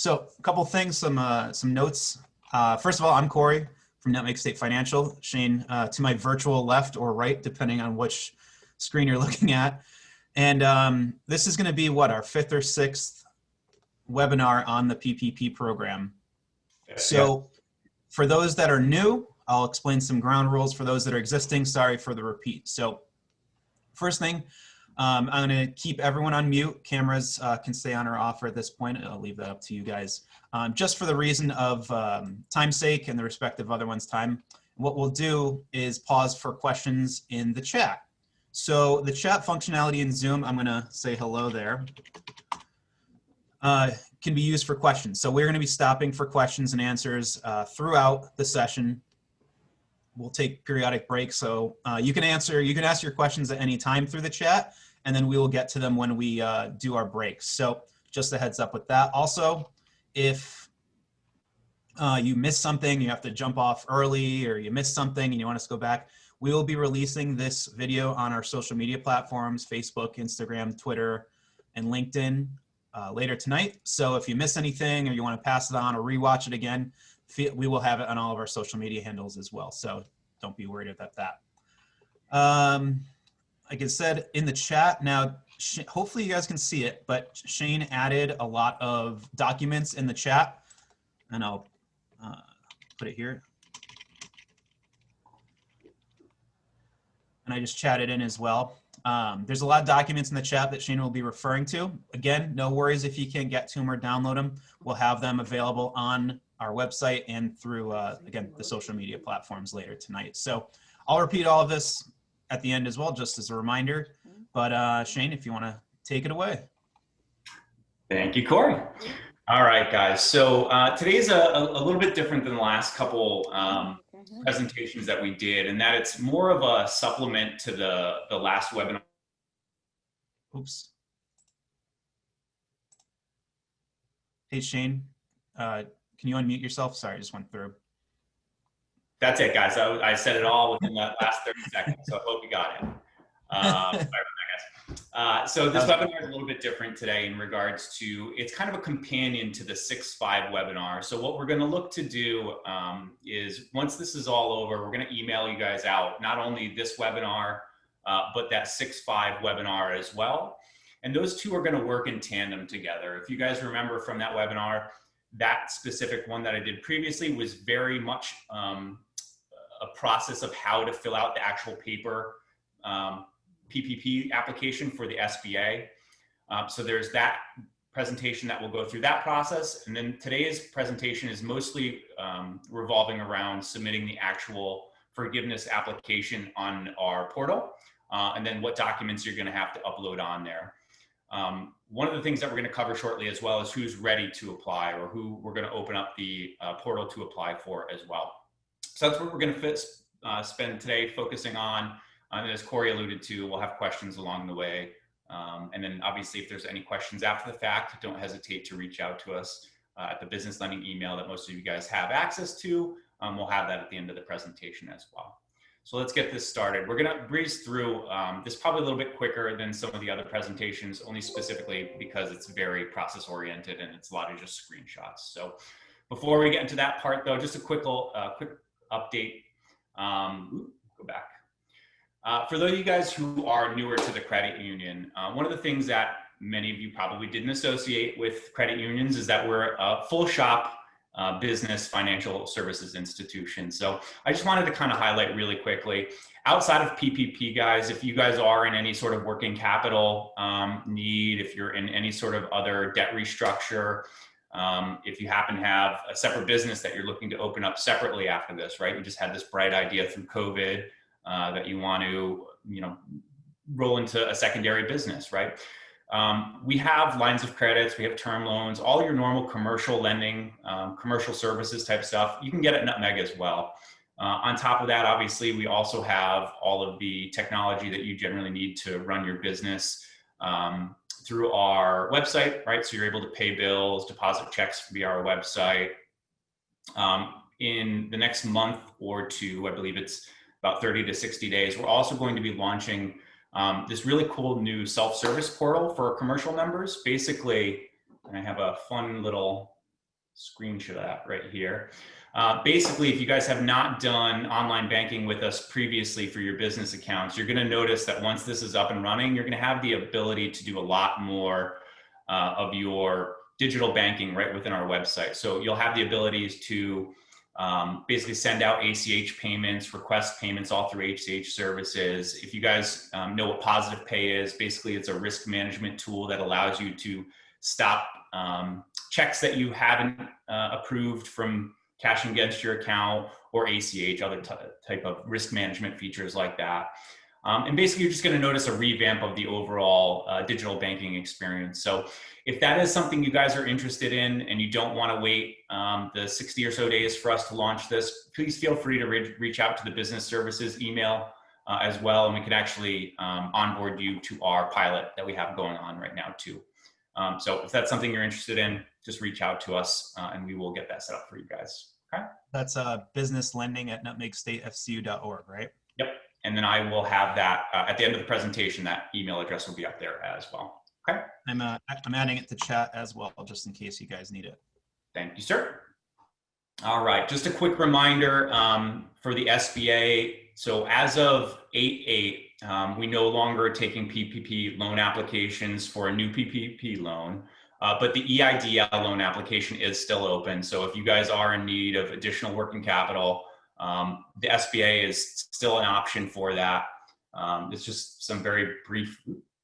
So a couple things, some notes. First of all, I'm Corey from Netmake State Financial. Shane, to my virtual left or right, depending on which screen you're looking at. And this is going to be what, our fifth or sixth webinar on the PPP program. So for those that are new, I'll explain some ground rules. For those that are existing, sorry for the repeat. So first thing, I'm going to keep everyone on mute. Cameras can stay on or off at this point. I'll leave that up to you guys. Just for the reason of time's sake and the respect of other one's time, what we'll do is pause for questions in the chat. So the chat functionality in Zoom, I'm going to say hello there, can be used for questions. So we're going to be stopping for questions and answers throughout the session. We'll take periodic breaks. So you can ask your questions at any time through the chat, and then we will get to them when we do our breaks. So just a heads up with that. Also, if you miss something, you have to jump off early, or you missed something and you want us to go back, we will be releasing this video on our social media platforms, Facebook, Instagram, Twitter, and LinkedIn later tonight. So if you miss anything or you want to pass it on or rewatch it again, we will have it on all of our social media handles as well. So don't be worried about that. Like I said, in the chat now, hopefully you guys can see it, but Shane added a lot of documents in the chat, and I'll put it here. And I just chatted in as well. There's a lot of documents in the chat that Shane will be referring to. Again, no worries if you can't get to them or download them. We'll have them available on our website and through, again, the social media platforms later tonight. So I'll repeat all of this at the end as well, just as a reminder. But Shane, if you want to take it away. Thank you, Corey. All right, guys. So today's a little bit different than the last couple presentations that we did, and that it's more of a supplement to the last webinar. Oops. Hey, Shane, can you unmute yourself? Sorry, I just went through. That's it, guys. I said it all within that last 30 seconds, so I hope you got it. Sorry about that, guys. So this webinar is a little bit different today in regards to, it's kind of a companion to the 6.5 webinar. So what we're going to look to do is, once this is all over, we're going to email you guys out not only this webinar, but that 6.5 webinar as well. And those two are going to work in tandem together. If you guys remember from that webinar, that specific one that I did previously was very much a process of how to fill out the actual paper PPP application for the SBA. So there's that presentation that will go through that process. And then today's presentation is mostly revolving around submitting the actual forgiveness application on our portal, and then what documents you're gonna have to upload on there. One of the things that we're going to cover shortly as well is who's ready to apply, or who we're going to open up the portal to apply for as well. So that's what we're going to spend today focusing on. And as Corey alluded to, we'll have questions along the way. And then obviously if there's any questions after the fact, don't hesitate to reach out to us at the business lending email that most of you guys have access to. We'll have that at the end of the presentation as well. So let's get this started. We're gonna breeze through this probably a little bit quicker than some of the other presentations, only specifically because it's very process oriented and it's a lot of just screenshots. So before we get into that part though, just a quick update. Go back. For those of you guys who are newer to the credit union, one of the things that many of you probably didn't associate with credit unions is that we're a full shop business financial services institution. So I just wanted to kind of highlight really quickly, outside of PPP, guys, if you guys are in any sort of working capital need, if you're in any sort of other debt restructure, if you happen to have a separate business that you're looking to open up separately after this, right? You just had this bright idea through COVID that you want to, roll into a secondary business, right? We have lines of credits, we have term loans, all your normal commercial lending, commercial services type stuff, you can get at Nutmeg as well. On top of that, obviously, we also have all of the technology that you generally need to run your business through our website, right? So you're able to pay bills, deposit checks via our website. In the next month or two, I believe it's about 30 to 60 days, we're also going to be launching this really cool new self-service portal for commercial members. Basically, and I have a fun little screenshot that right here. Basically, if you guys have not done online banking with us previously for your business accounts, you're going to notice that once this is up and running, you're going to have the ability to do a lot more of your digital banking right within our website. So you'll have the abilities to basically send out ACH payments, request payments all through ACH services. If you guys know what Positive Pay is, basically it's a risk management tool that allows you to stop checks that you haven't approved from cashing against your account, or ACH, other type of risk management features like that. And basically, you're just going to notice a revamp of the overall digital banking experience. So if that is something you guys are interested in and you don't want to wait the 60 or so days for us to launch this, please feel free to reach out to the business services email as well. And we can actually onboard you to our pilot that we have going on right now too. So if that's something you're interested in, just reach out to us and we will get that set up for you guys. Okay. That's business lending at nutmegstatefcu.org, right? Yep. And then I will have that at the end of the presentation, that email address will be up there as well. Okay. I'm adding it to chat as well, just in case you guys need it. Thank you, sir. All right. Just a quick reminder for the SBA. So as of 8/8, we no longer are taking PPP loan applications for a new PPP loan, but the EIDL loan application is still open. So if you guys are in need of additional working capital, the SBA is still an option for that. It's just some very brief,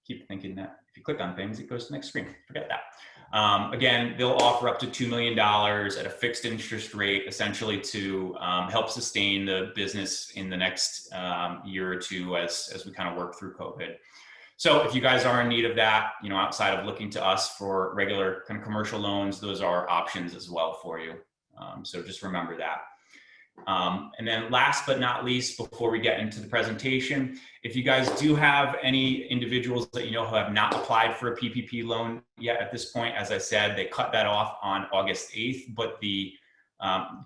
keep thinking that if you click on things, it goes to the next screen. Forget that. Again, they'll offer up to $2 million at a fixed interest rate, essentially to help sustain the business in the next year or two as we kind of work through COVID. So if you guys are in need of that, you know, outside of looking to us for regular kind of commercial loans, those are options as well for you. So just remember that. And then last but not least, before we get into the presentation, if you guys do have any individuals that you know who have not applied for a PPP loan yet at this point, as I said, they cut that off on August 8th, but the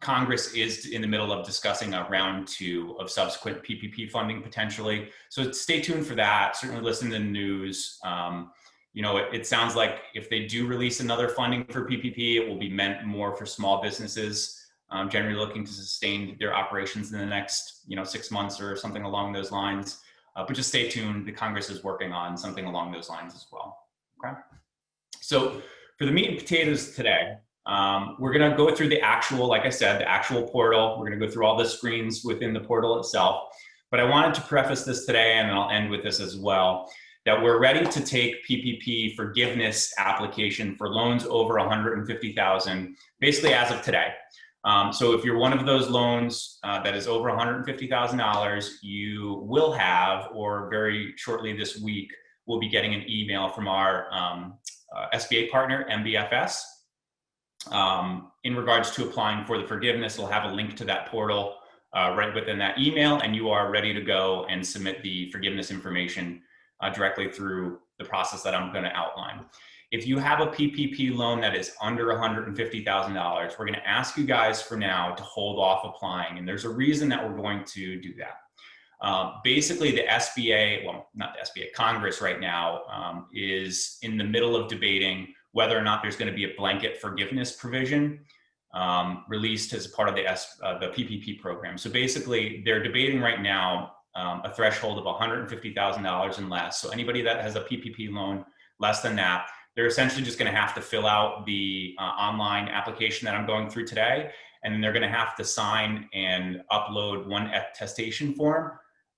Congress is in the middle of discussing a round 2 of subsequent PPP funding potentially. So stay tuned for that. Certainly listen to the news. You know, it sounds like if they do release another funding for PPP, it will be meant more for small businesses. Generally looking to sustain their operations in the next, 6 months or something along those lines. But just stay tuned. The Congress is working on something along those lines as well. Okay. So for the meat and potatoes today, we're going to go through the actual, like I said, the actual portal. We're going to go through all the screens within the portal itself. But I wanted to preface this today, and I'll end with this as well, that we're ready to take PPP forgiveness application for loans over $150,000, basically as of today. So if you're one of those loans that is over $150,000, you will have, or very shortly this week, we'll be getting an email from our SBA partner, MBFS, in regards to applying for the forgiveness. We'll have a link to that portal right within that email, and you are ready to go and submit the forgiveness information directly through the process that I'm going to outline. If you have a PPP loan that is under $150,000, we're going to ask you guys for now to hold off applying. And there's a reason that we're going to do that. Basically, the SBA, well, not the SBA, Congress right now is in the middle of debating whether or not there's going to be a blanket forgiveness provision released as a part of the PPP program. So basically, they're debating right now a threshold of $150,000 and less. So anybody that has a PPP loan less than that, they're essentially just going to have to fill out the online application that I'm going through today, and then they're going to have to sign and upload one attestation form,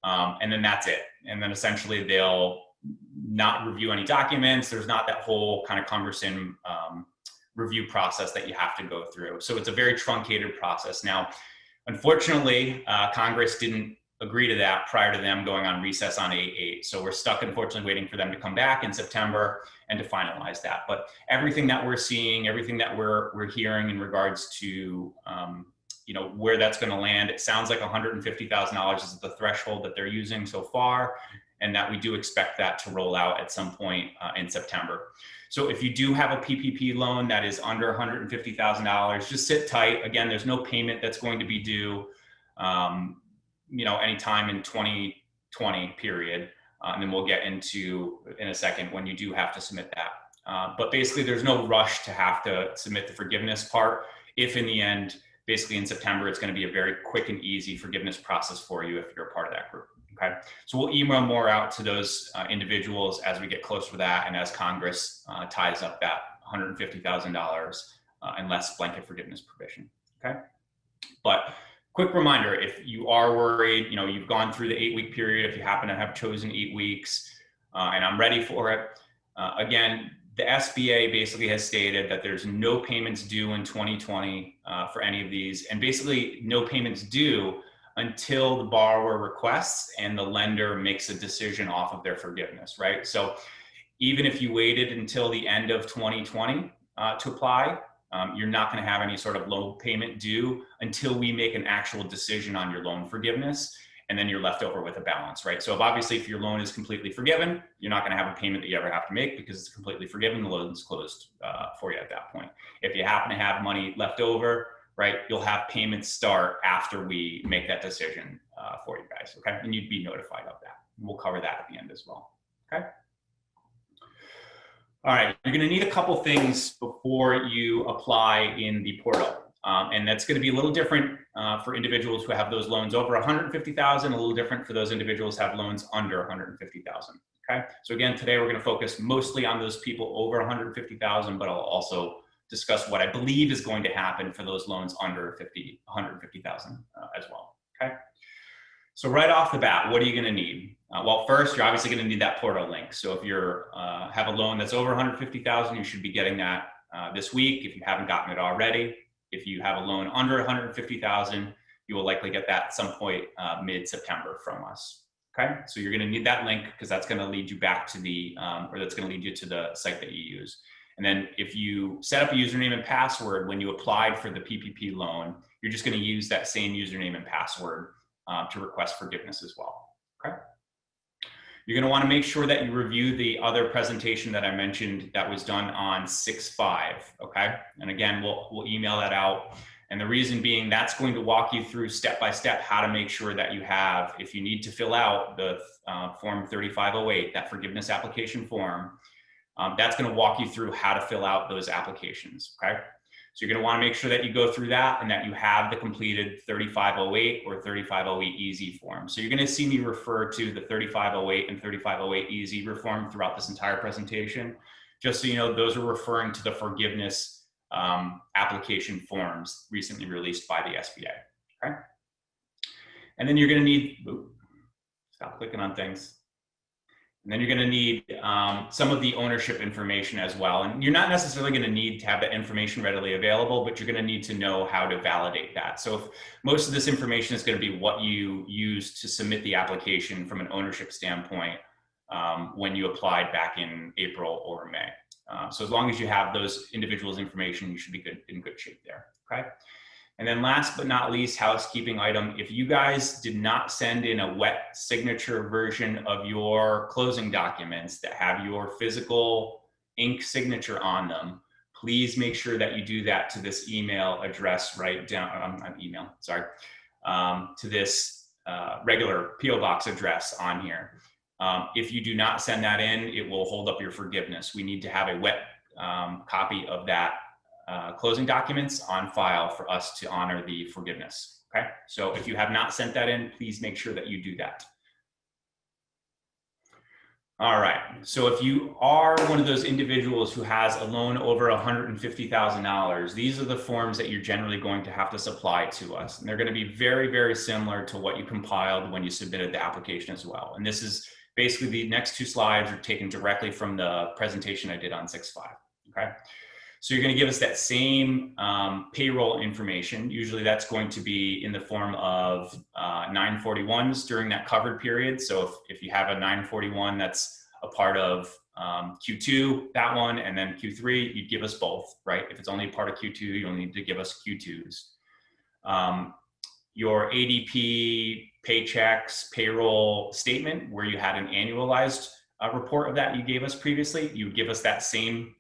and then that's it. And then essentially they'll not review any documents. There's not that whole kind of cumbersome review process that you have to go through. So it's a very truncated process. Now, unfortunately, Congress didn't agree to that prior to them going on recess on 8/8. So we're stuck, unfortunately, waiting for them to come back in September and to finalize that. But everything that we're seeing, everything that we're hearing in regards to, where that's going to land, it sounds like $150,000 is the threshold that they're using so far, and that we do expect that to roll out at some point in September. So if you do have a PPP loan that is under $150,000, just sit tight. Again, there's no payment that's going to be due anytime in 2020 period. And then we'll get into in a second when you do have to submit that. But basically, there's no rush to have to submit the forgiveness part. If in the end, basically in September, it's going to be a very quick and easy forgiveness process for you if you're a part of that group. Okay, so we'll email more out to those individuals as we get closer to that, and as Congress ties up that $150,000 and less blanket forgiveness provision. Okay, but quick reminder: if you are worried, you've gone through the 8-week period. If you happen to have chosen 8 weeks, and I'm ready for it, again, the SBA basically has stated that there's no payments due in 2020 for any of these, and basically no payments due until the borrower requests and the lender makes a decision off of their forgiveness, right? So even if you waited until the end of 2020 to apply, you're not going to have any sort of loan payment due until we make an actual decision on your loan forgiveness. And then you're left over with a balance, right? So obviously, if your loan is completely forgiven, you're not going to have a payment that you ever have to make because it's completely forgiven. The loan's closed for you at that point. If you happen to have money left over, right, you'll have payments start after we make that decision for you guys, okay? And you'd be notified of that. We'll cover that at the end as well, okay? All right, you're going to need a couple things before you apply in the portal. And that's going to be a little different for individuals who have those loans over 150,000, a little different for those individuals who have loans under 150,000. Okay. So again, today we're going to focus mostly on those people over 150,000, but I'll also discuss what I believe is going to happen for those loans under 150,000 as well. Okay. So right off the bat, what are you going to need? Well, first, you're obviously going to need that portal link. So if you're have a loan that's over 150,000, you should be getting that this week if you haven't gotten it already. If you have a loan under 150,000, you will likely get that at some point mid-September from us. Okay, so you're going to need that link because that's going to lead you back to the, or that's going to lead you to the site that you use. And then if you set up a username and password when you applied for the PPP loan, you're just going to use that same username and password to request forgiveness as well. Okay. You're going to want to make sure that you review the other presentation that I mentioned that was done on 6/5, okay? And again, we'll email that out. And the reason being that's going to walk you through step-by-step how to make sure that you have, if you need to fill out the form 3508, that forgiveness application form, that's going to walk you through how to fill out those applications, okay? So you're going to want to make sure that you go through that and that you have the completed 3508 or 3508 easy form. So you're going to see me refer to the 3508 and 3508 easy reform throughout this entire presentation. Just so you know, those are referring to the forgiveness application forms recently released by the SBA, okay? And then you're going to need, stop clicking on things. And then you're going to need some of the ownership information as well. And you're not necessarily going to need to have that information readily available, but you're going to need to know how to validate that. So if most of this information is going to be what you use to submit the application from an ownership standpoint when you applied back in April or May. So as long as you have those individuals' information, you should be in good shape there, okay? And then last but not least, housekeeping item, if you guys did not send in a wet signature version of your closing documents that have your physical ink signature on them, please make sure that you do that to this email address right down, to this regular PO box address on here. If you do not send that in, it will hold up your forgiveness. We need to have a wet copy of that closing documents on file for us to honor the forgiveness, okay? So if you have not sent that in, please make sure that you do that. All right, so if you are one of those individuals who has a loan over $150,000, these are the forms that you're generally going to have to supply to us. And they're gonna be very, very similar to what you compiled when you submitted the application as well. And this is basically the next 2 slides are taken directly from the presentation I did on 6/5, okay? So you're going to give us that same payroll information. Usually that's going to be in the form of 941s during that covered period. So if you have a 941 that's a part of Q2, that one, and then Q3, you'd give us both, right? If it's only a part of Q2, you'll need to give us Q2s. Your ADP paychecks payroll statement where you had an annualized report of that you gave us previously, you would give us that same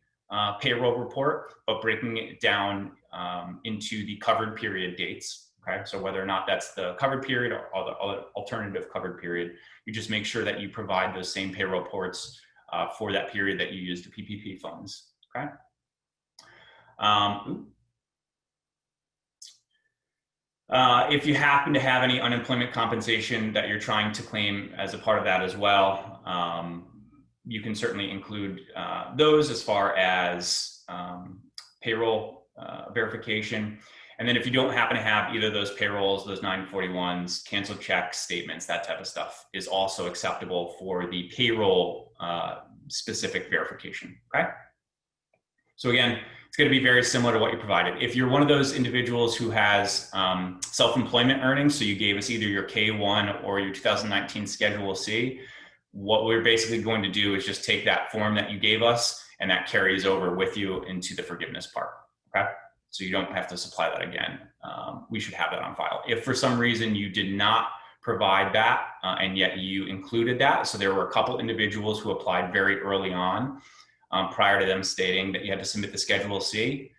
payroll report, but breaking it down into the covered period dates. Okay, so whether or not that's the covered period or the alternative covered period, you just make sure that you provide those same payroll reports for that period that you used the PPP funds. Okay. If you happen to have any unemployment compensation that you're trying to claim as a part of that as well, you can certainly include those as far as payroll verification. And then if you don't happen to have either of those payrolls, those 941s, canceled checks, statements, that type of stuff is also acceptable for the payroll specific verification, okay? So again, it's going to be very similar to what you provided. If you're one of those individuals who has self-employment earnings, so you gave us either your K-1 or your 2019 Schedule C, what we're basically going to do is just take that form that you gave us and that carries over with you into the forgiveness part, okay? So you don't have to supply that again. We should have that on file. If for some reason you did not provide that and yet you included that, so there were a couple individuals who applied very early on, prior to them stating that you had to submit the Schedule C,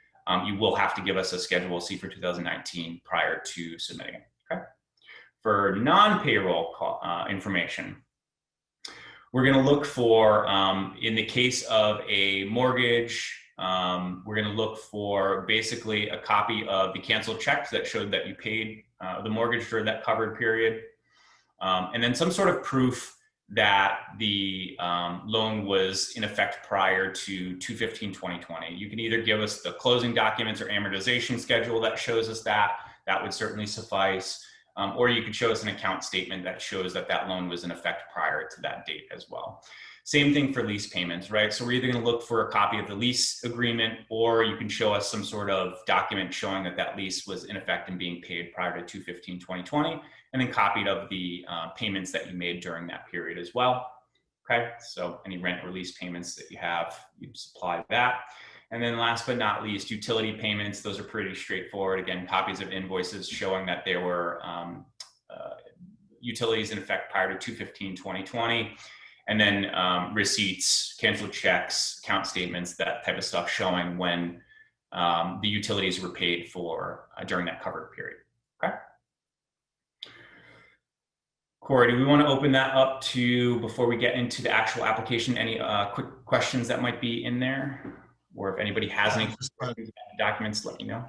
you will have to give us a Schedule C for 2019 prior to submitting it, okay? For non-payroll information, we're gonna look for, in the case of a mortgage, we're gonna look for basically a copy of the canceled checks that showed that you paid the mortgage during that covered period, and then some sort of proof that the loan was in effect prior to 2/15/2020. You can either give us the closing documents or amortization schedule that shows us that. That would certainly suffice. Or you could show us an account statement that shows that that loan was in effect prior to that date as well. Same thing for lease payments, right? So we're either going to look for a copy of the lease agreement, or you can show us some sort of document showing that that lease was in effect and being paid prior to 2/15/2020, and then copied of the payments that you made during that period as well. Okay, so any rent or lease payments that you have, you supply that. And then last but not least, utility payments. Those are pretty straightforward. Again, copies of invoices showing that there were utilities in effect prior to 2/15/2020. And then receipts, canceled checks, account statements, that type of stuff showing when the utilities were paid for during that covered period, okay? Corey, do we want to open that up to, before we get into the actual application, any quick questions that might be in there? Or if anybody has any documents, let me know.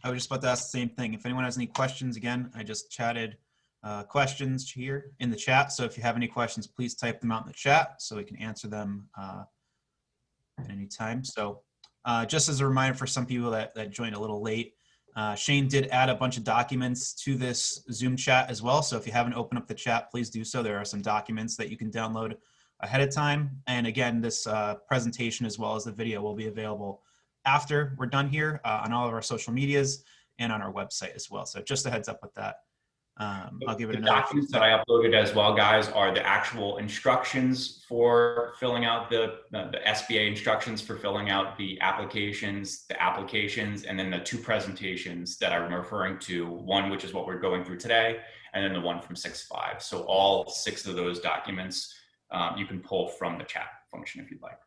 I was just about to ask the same thing. If anyone has any questions, again, I just chatted questions here in the chat. So if you have any questions, please type them out in the chat so we can answer them at any time. So just as a reminder for some people that joined a little late, Shane did add a bunch of documents to this Zoom chat as well. So if you haven't opened up the chat, please do so. There are some documents that you can download ahead of time. And again, this presentation as well as the video will be available after we're done here on all of our social medias and on our website as well. So just a heads up with that. I'll give it the another documents that I uploaded as well, guys, are the actual instructions for filling out the SBA instructions for filling out the applications, and then the two presentations that I'm referring to, one which is what we're going through today, and then the one from 6.5. So all 6 of those documents you can pull from the chat function if you'd like.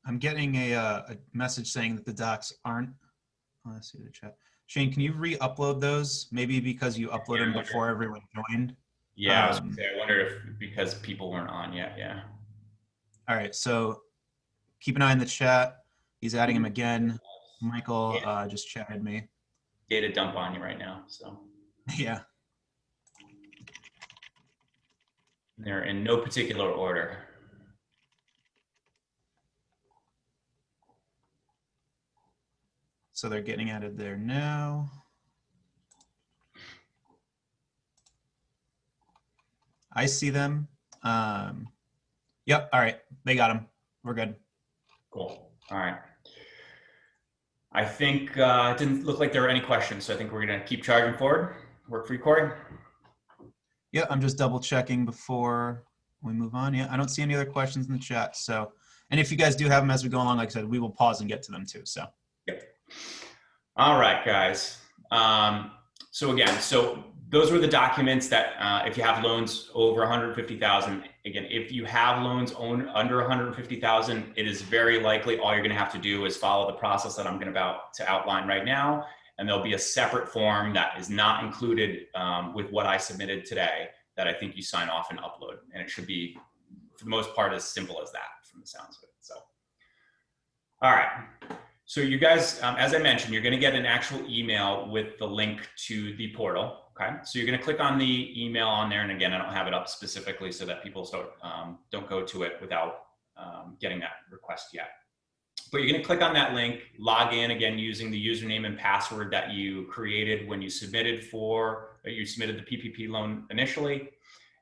I'm getting a message saying that the docs aren't. Let's see the chat. Shane, can you re-upload those? Maybe because you uploaded them before everyone joined. Yeah, I wonder if because people weren't on yet. Yeah. All right, so keep an eye on the chat. He's adding him again. Michael just chatted me. Data dump on you right now, so. Yeah. They're in no particular order. So they're getting added there now. I see them. Yep, all right, they got them. We're good. Cool, all right. I think it didn't look like there were any questions, so I think we're gonna keep charging forward. Work for you, Corey? Yeah, I'm just double checking before we move on. Yeah, I don't see any other questions in the chat. So, and if you guys do have them as we go along, like I said, we will pause and get to them too, so. Yep. All right, guys. So again, so those were the documents that if you have loans over 150,000, again, if you have loans under 150,000, it is very likely all you're going to have to do is follow the process that I'm about to outline right now. And there'll be a separate form that is not included with what I submitted today that I think you sign off and upload. And it should be for the most part, as simple as that from the sounds of it. So, all right. So you guys, as I mentioned, you're going to get an actual email with the link to the portal. Okay. So you're going to click on the email on there. And again, I don't have it up specifically so that people don't go to it without getting that request yet. But you're going to click on that link, log in again using the username and password that you created when you submitted the PPP loan initially.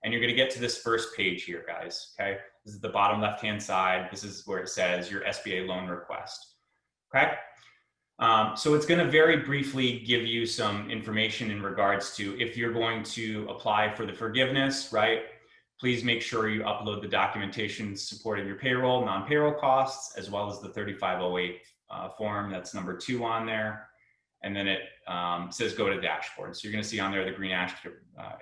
And you're going to get to this first page here, guys. Okay. This is the bottom left-hand side. This is where it says your SBA loan request. Okay. So it's going to very briefly give you some information in regards to if you're going to apply for the forgiveness, right? Please make sure you upload the documentation supporting your payroll, non-payroll costs, as well as the 3508 form. That's number 2 on there. And then it says go to dashboard. So you're going to see on there the green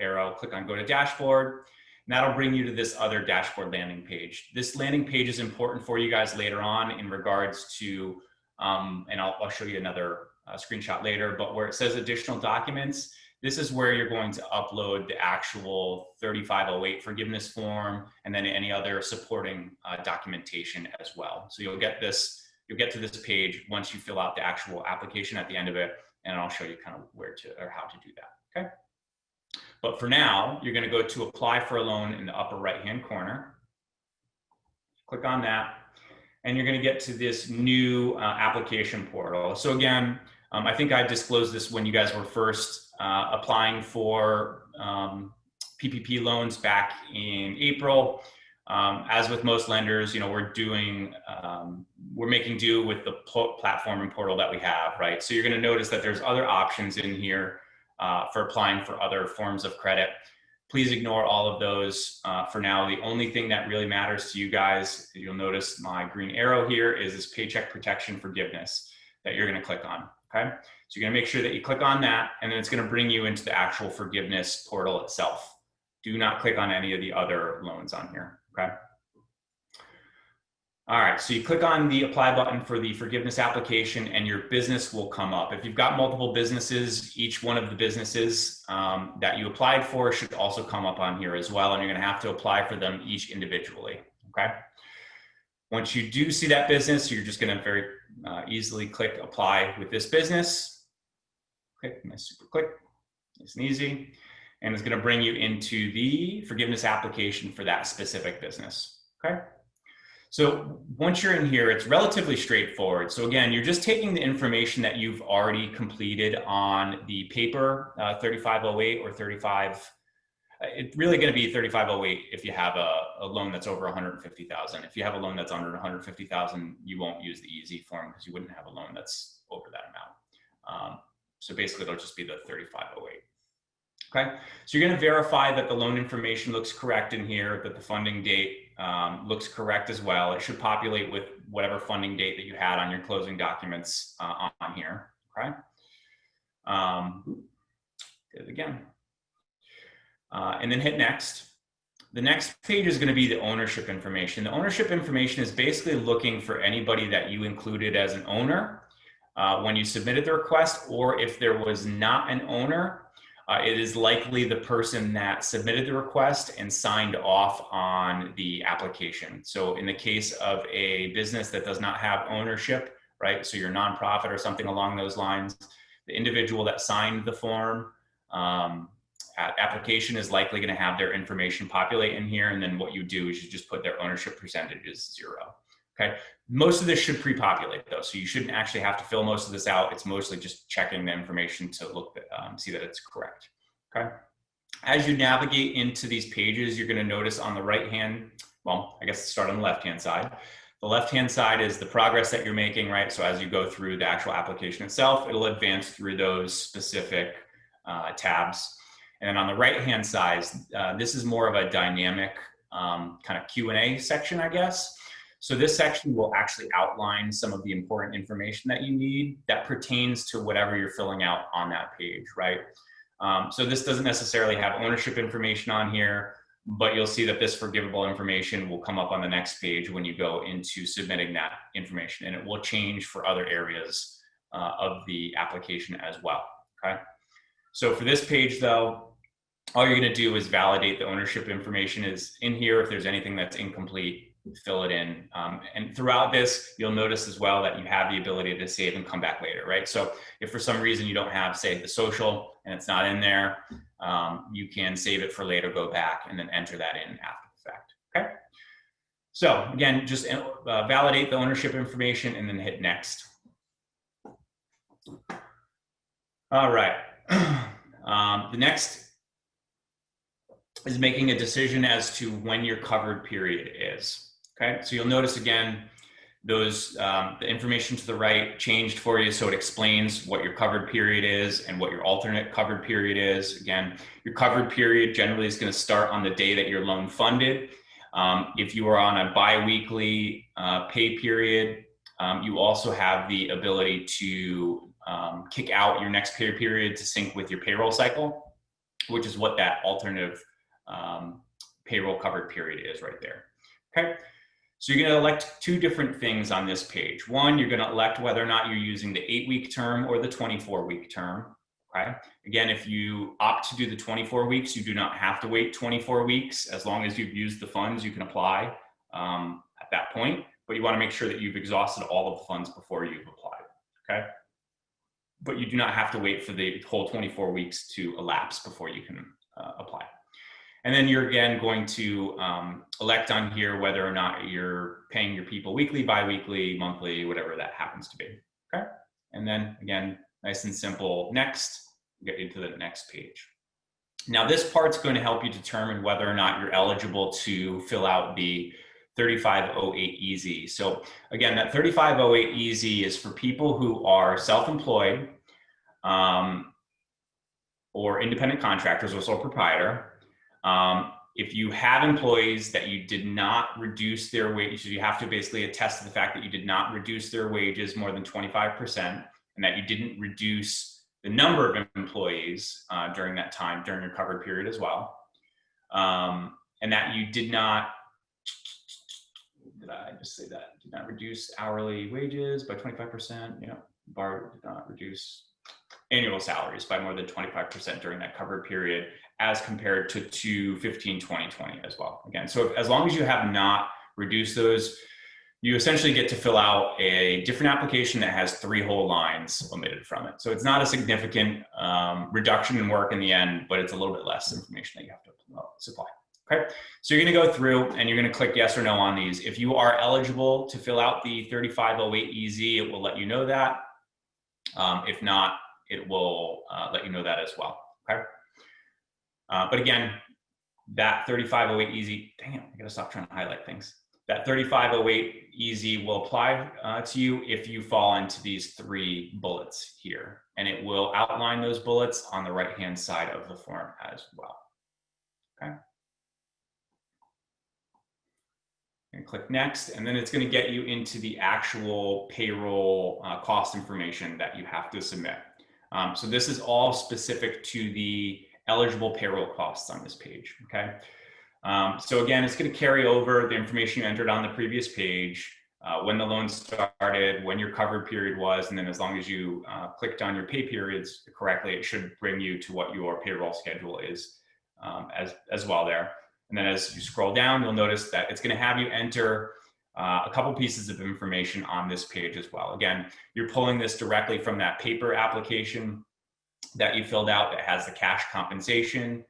arrow, click on go to dashboard. And that'll bring you to this other dashboard landing page. This landing page is important for you guys later on in regards to, and I'll show you another screenshot later, but where it says additional documents, this is where you're going to upload the actual 3508 forgiveness form and then any other supporting documentation as well. So you'll get to this page once you fill out the actual application at the end of it, and I'll show you kind of how to do that, okay? But for now, you're gonna go to apply for a loan in the upper right-hand corner. Click on that, and you're gonna get to this new application portal. So again, I think I disclosed this when you guys were first applying for PPP loans back in April. As with most lenders, we're making do with the platform and portal that we have, right? So you're going to notice that there's other options in here for applying for other forms of credit. Please ignore all of those for now. The only thing that really matters to you guys, you'll notice my green arrow here, is this Paycheck Protection Forgiveness that you're going to click on. Okay, so you're going to make sure that you click on that, and then it's going to bring you into the actual forgiveness portal itself. Do not click on any of the other loans on here. Okay. All right, so you click on the apply button for the forgiveness application and your business will come up. If you've got multiple businesses, each one of the businesses that you applied for should also come up on here as well, and you're going to have to apply for them each individually. Okay. Once you do see that business, you're just going to very easily click apply with this business. Click, nice super quick, nice and easy. And it's going to bring you into the forgiveness application for that specific business. Okay. So once you're in here, it's relatively straightforward. So again, you're just taking the information that you've already completed on the paper 3508 or 35. It's really going to be 3508 if you have a loan that's over 150,000. If you have a loan that's under 150,000, you won't use the easy form because you wouldn't have a loan that's over that amount. So basically, it'll just be the 3508. Okay, so you're going to verify that the loan information looks correct in here, that the funding date looks correct as well. It should populate with whatever funding date that you had on your closing documents on here. Okay, did it again. And then hit next. The next page is going to be the ownership information. The ownership information is basically looking for anybody that you included as an owner when you submitted the request, or if there was not an owner, it is likely the person that submitted the request and signed off on the application. So in the case of a business that does not have ownership, right? So your nonprofit or something along those lines, the individual that signed the form application is likely going to have their information populate in here. And then what you do is you just put their ownership percentage as 0. Okay. Most of this should pre-populate though. So you shouldn't actually have to fill most of this out. It's mostly just checking the information to look see that it's correct. Okay. As you navigate into these pages, you're going to notice on the right hand, well, I guess start on the left-hand side. The left-hand side is the progress that you're making, right? So as you go through the actual application itself, it'll advance through those specific tabs. And then on the right-hand side, this is more of a dynamic kind of Q&A section, I guess. So this section will actually outline some of the important information that you need that pertains to whatever you're filling out on that page, right? So this doesn't necessarily have ownership information on here, but you'll see that this forgivable information will come up on the next page when you go into submitting that information, and it will change for other areas of the application as well, okay? So for this page though, all you're going to do is validate the ownership information is in here. If there's anything that's incomplete, fill it in. And throughout this, you'll notice as well that you have the ability to save and come back later, right? So if for some reason you don't have, say, the social and it's not in there, you can save it for later, go back, and then enter that in after the fact, okay? So again, just validate the ownership information and then hit next. All right. The next is making a decision as to when your covered period is. Okay, so you'll notice again, those the information to the right changed for you, so it explains what your covered period is and what your alternate covered period is. Again, your covered period generally is going to start on the day that your loan funded. If you are on a bi-weekly pay period, you also have the ability to kick out your next pay period to sync with your payroll cycle, which is what that alternative payroll covered period is right there. Okay, so you're going to elect two different things on this page. One, you're going to elect whether or not you're using the 8-week term or the 24-week term. Okay, again, if you opt to do the 24 weeks, you do not have to wait 24 weeks. As long as you've used the funds, you can apply at that point, but you want to make sure that you've exhausted all of the funds before you've applied. Okay, but you do not have to wait for the whole 24 weeks to elapse before you can apply. And then you're again going to elect on here whether or not you're paying your people weekly, bi-weekly, monthly, whatever that happens to be, okay? And then again, nice and simple, next, get you to the next page. Now this part's going to help you determine whether or not you're eligible to fill out the 3508 EZ. So again, that 3508 EZ is for people who are self-employed or independent contractors or sole proprietor. If you have employees that you did not reduce their wages, you have to basically attest to the fact that you did not reduce their wages more than 25% and that you didn't reduce the number of employees during that time, during your covered period as well. And that you did not, did I just say that? Did not reduce hourly wages by 25%, you know, bar did not reduce annual salaries by more than 25% during that covered period as compared to 2/15/2020 as well. Again, so as long as you have not reduced those, you essentially get to fill out a different application that has 3 whole lines omitted from it. So it's not a significant reduction in work in the end, but it's a little bit less information that you have to supply. Okay, so you're going to go through and you're going to click yes or no on these. If you are eligible to fill out the 3508 EZ, it will let you know that. If not, it will let you know that as well. Okay. But again, that 3508 EZ, dang it, I gotta stop trying to highlight things. That 3508 EZ will apply to you if you fall into these 3 bullets here, and it will outline those bullets on the right-hand side of the form as well. Okay. And click next, and then it's going to get you into the actual payroll cost information that you have to submit. So this is all specific to the eligible payroll costs on this page, okay? So again, it's going to carry over the information you entered on the previous page, when the loan started, when your covered period was, and then as long as you clicked on your pay periods correctly, it should bring you to what your payroll schedule is as well there. And then as you scroll down, you'll notice that it's going to have you enter a couple pieces of information on this page as well. Again, you're pulling this directly from that paper application that you filled out that has the cash compensation,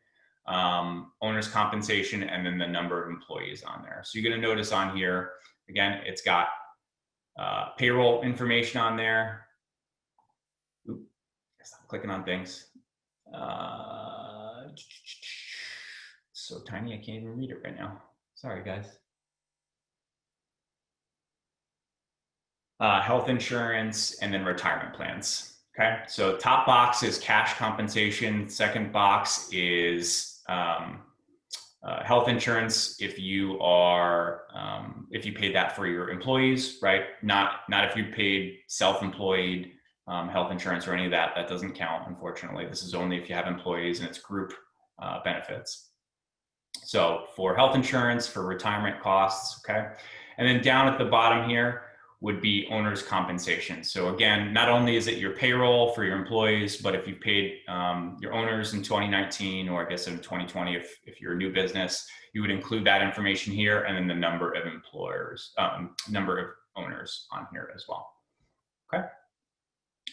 owner's compensation, and then the number of employees on there. So you're going to notice on here, again, it's got payroll information on there. Oop, stop clicking on things. So tiny, I can't even read it right now. Sorry, guys. Health insurance, and then retirement plans. Okay, so top box is cash compensation. Second box is health insurance. If you are, if you paid that for your employees, right? Not if you paid self-employed health insurance or any of that. That doesn't count, unfortunately. This is only if you have employees and it's group benefits. So for health insurance, for retirement costs, okay? And then down at the bottom here, would be owner's compensation. So again, not only is it your payroll for your employees, but if you paid your owners in 2019, or I guess in 2020, if you're a new business, you would include that information here, and then the number of employers, number of owners on here as well. Okay.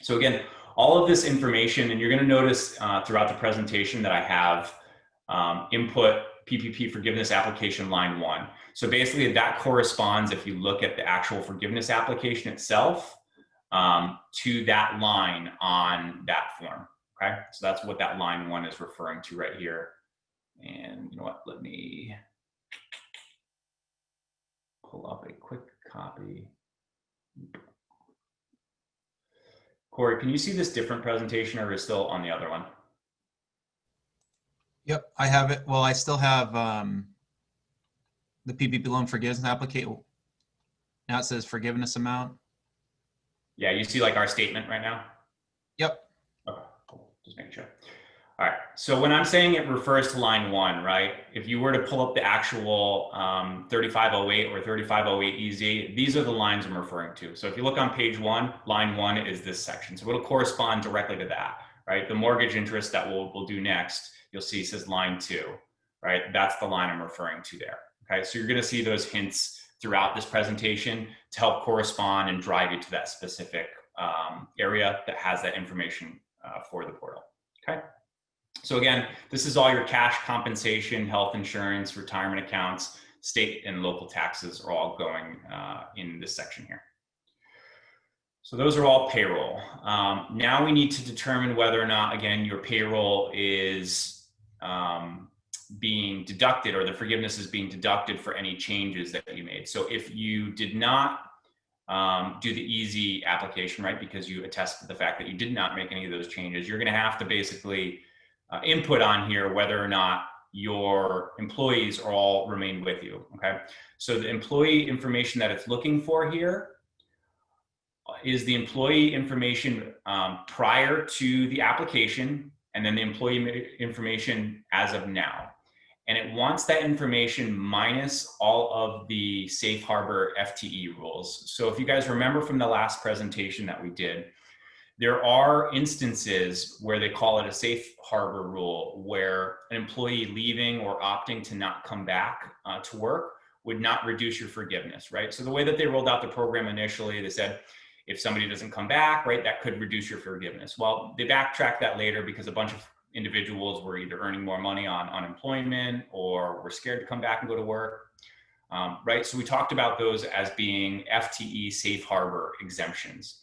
So again, all of this information, and you're going to notice throughout the presentation that I have input PPP forgiveness application line 1. So basically that corresponds, if you look at the actual forgiveness application itself, to that line on that form. Okay, so that's what that line 1 is referring to right here. And you know what, let me pull up a quick copy. Corey, can you see this different presentation, or is still on the other one? Yep, I have it. Well, I still have the PPP loan forgiveness application. Now it says forgiveness amount. Yeah, you see like our statement right now? Yep. Okay, cool. Just making sure. All right, so when I'm saying it refers to line 1, right? If you were to pull up the actual 3508 or 3508EZ, these are the lines I'm referring to. So if you look on page 1, line 1 is this section. So it'll correspond directly to that, right? The mortgage interest that we'll do next, you'll see says line 2, right? That's the line I'm referring to there. Okay, so you're gonna see those hints throughout this presentation to help correspond and drive you to that specific area that has that information for the portal, okay? So again, this is all your cash compensation, health insurance, retirement accounts, state and local taxes are all going in this section here. So those are all payroll. Now we need to determine whether or not, again, your payroll is being deducted, or the forgiveness is being deducted for any changes that you made. So if you did not do the easy application, right, because you attested the fact that you did not make any of those changes, you're going to have to basically input on here whether or not your employees are all remain with you. Okay, so the employee information that it's looking for here is the employee information prior to the application, and then the employee information as of now. And it wants that information minus all of the safe harbor FTE rules. So if you guys remember from the last presentation that we did, there are instances where they call it a safe harbor rule, where an employee leaving or opting to not come back to work would not reduce your forgiveness, right? So the way that they rolled out the program initially, they said, if somebody doesn't come back, right, that could reduce your forgiveness. Well, they backtracked that later because a bunch of individuals were either earning more money on unemployment or were scared to come back and go to work, right? So we talked about those as being FTE safe harbor exemptions.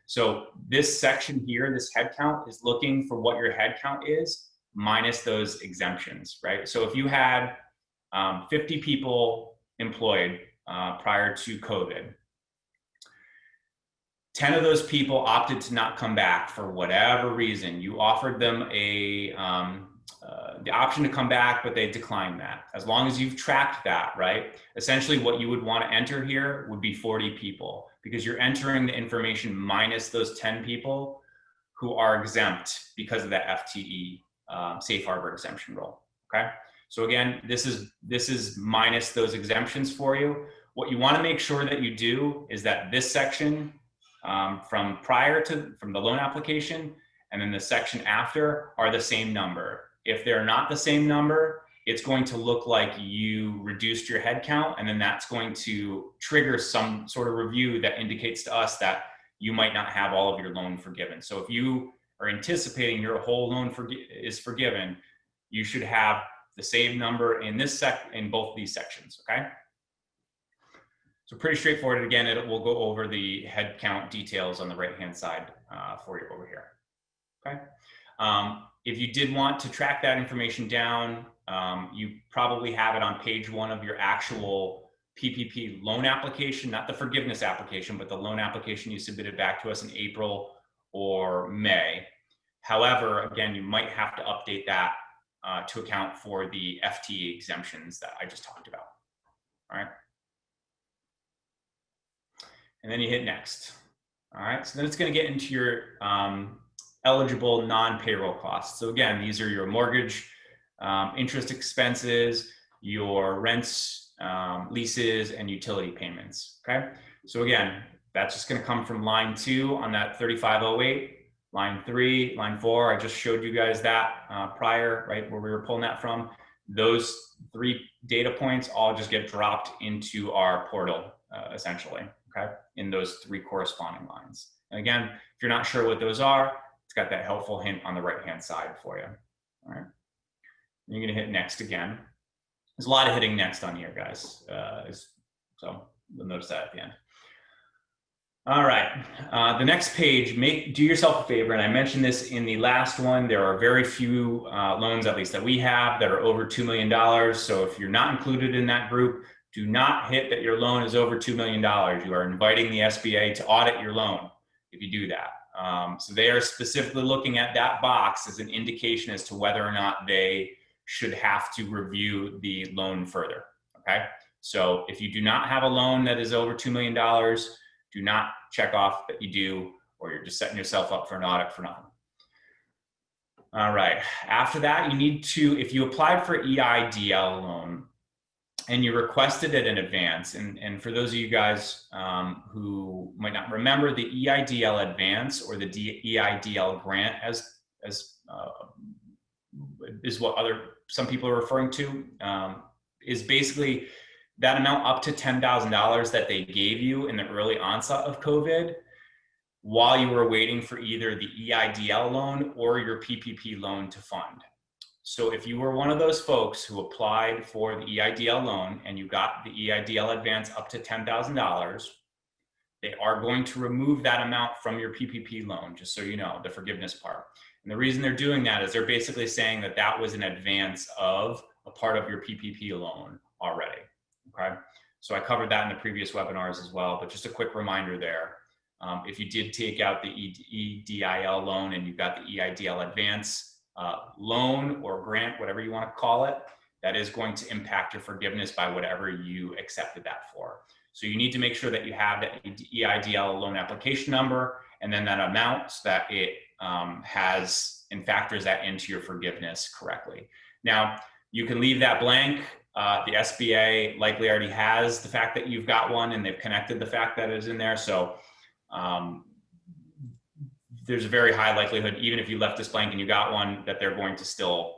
So this section here, this head count, is looking for what your head count is minus those exemptions, right? So if you had 50 people employed prior to COVID, 10 of those people opted to not come back for whatever reason. You offered them the option to come back, but they declined that. As long as you've tracked that, right? Essentially what you would want to enter here would be 40 people, because you're entering the information minus those 10 people who are exempt because of that FTE safe harbor exemption rule, okay? So again, this is minus those exemptions for you. What you want to make sure that you do is that this section from the loan application and then the section after are the same number. If they're not the same number, it's going to look like you reduced your head count, and then that's going to trigger some sort of review that indicates to us that you might not have all of your loan forgiven. So if you are anticipating your whole loan is forgiven, you should have the same number in in both these sections, okay? So pretty straightforward. Again, we'll go over the head count details on the right-hand side for you over here, okay? If you did want to track that information down, you probably have it on page 1 of your actual PPP loan application, not the forgiveness application, but the loan application you submitted back to us in April or May. However, again, you might have to update that to account for the FTE exemptions that I just talked about, all right? And then you hit next. All right, so then it's going to get into your eligible non-payroll costs. So again, these are your mortgage, interest expenses, your rents, leases, and utility payments, okay? So again, That's just going to come from line 2 on that 3508, line 3, line 4. I just showed you guys that prior, right, where we were pulling that from. Those 3 data points all just get dropped into our portal, essentially, okay, in those 3 corresponding lines. And again, if you're not sure what those are, it's got that helpful hint on the right-hand side for you. All right. You're going to hit next again. There's a lot of hitting next on here, guys. So you'll notice that at the end. All right, the next page, do yourself a favor, and I mentioned this in the last one, there are very few loans, at least that we have, that are over $2 million. So if you're not included in that group, do not hit that your loan is over $2 million. You are inviting the SBA to audit your loan if you do that. So they are specifically looking at that box as an indication as to whether or not they should have to review the loan further, okay? So if you do not have a loan that is over $2 million, do not check off that you do, or you're just setting yourself up for an audit for nothing. All right, after that, you need to, if you applied for EIDL loan and you requested it in advance, and for those of you guys who might not remember, the EIDL advance or the EIDL grant is what some people are referring to, is basically that amount up to $10,000 that they gave you in the early onset of COVID while you were waiting for either the EIDL loan or your PPP loan to fund. So if you were one of those folks who applied for the EIDL loan and you got the EIDL advance up to $10,000, they are going to remove that amount from your PPP loan, just so you know, the forgiveness part. And the reason they're doing that is they're basically saying that that was an advance of a part of your PPP loan already. Okay, so I covered that in the previous webinars as well, but just a quick reminder there. If you did take out the EIDL loan and you got the EIDL advance loan or grant, whatever you want to call it, that is going to impact your forgiveness by whatever you accepted that for. So you need to make sure that you have the EIDL loan application number and then that amount so that it has and factors that into your forgiveness correctly. Now, you can leave that blank. The SBA likely already has the fact that you've got one and they've connected the fact that it's in there. So there's a very high likelihood, even if you left this blank and you got one, that they're going to still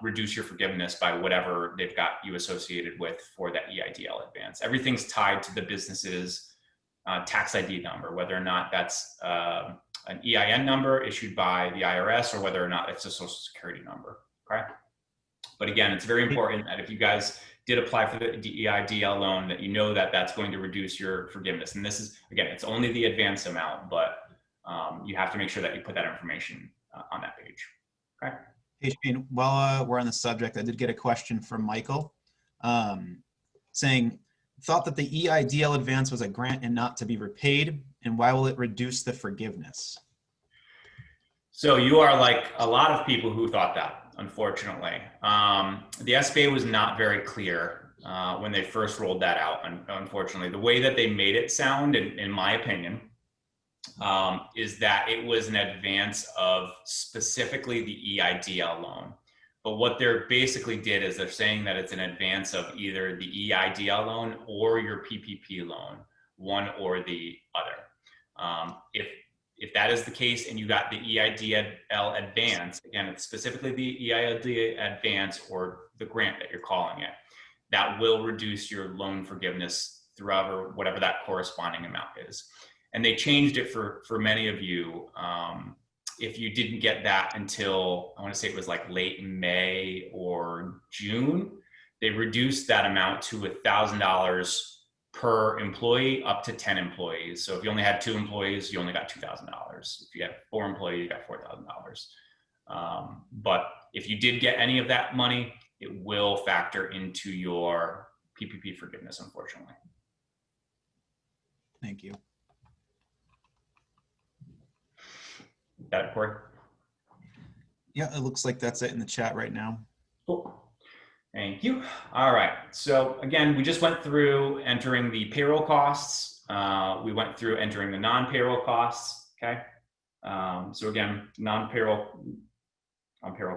reduce your forgiveness by whatever they've got you associated with for that EIDL advance. Everything's tied to the business's tax ID number, whether or not that's an EIN number issued by the IRS or whether or not it's a social security number, okay? But again, it's very important that if you guys did apply for the EIDL loan, that you know that that's going to reduce your forgiveness. And this is, again, it's only the advance amount, but you have to make sure that you put that information on that page, okay? Hey, Shane, while we're on the subject, I did get a question from Michael saying, thought that the EIDL advance was a grant and not to be repaid, and why will it reduce the forgiveness? So you are like a lot of people who thought that, unfortunately. The SBA was not very clear when they first rolled that out, unfortunately. The way that they made it sound, in my opinion, is that it was an advance of specifically the EIDL loan. But what they're basically did is they're saying that it's an advance of either the EIDL loan or your PPP loan, one or the other. If that is the case and you got the EIDL advance, again, it's specifically the EIDL advance or the grant that you're calling it, that will reduce your loan forgiveness throughout whatever that corresponding amount is. And they changed it for many of you. If you didn't get that until, I want to say it was like late May or June, they reduced that amount to $1,000 per employee up to 10 employees. So if you only had 2 employees, you only got $2,000. If you had 4 employees, you got $4,000. But if you did get any of that money, it will factor into your PPP forgiveness, unfortunately. Thank you. Got it, Corey? Yeah, it looks like that's it in the chat right now. Cool. Thank you. All right. So again, we just went through entering the payroll costs. We went through entering the non-payroll costs. Okay. So again, non-payroll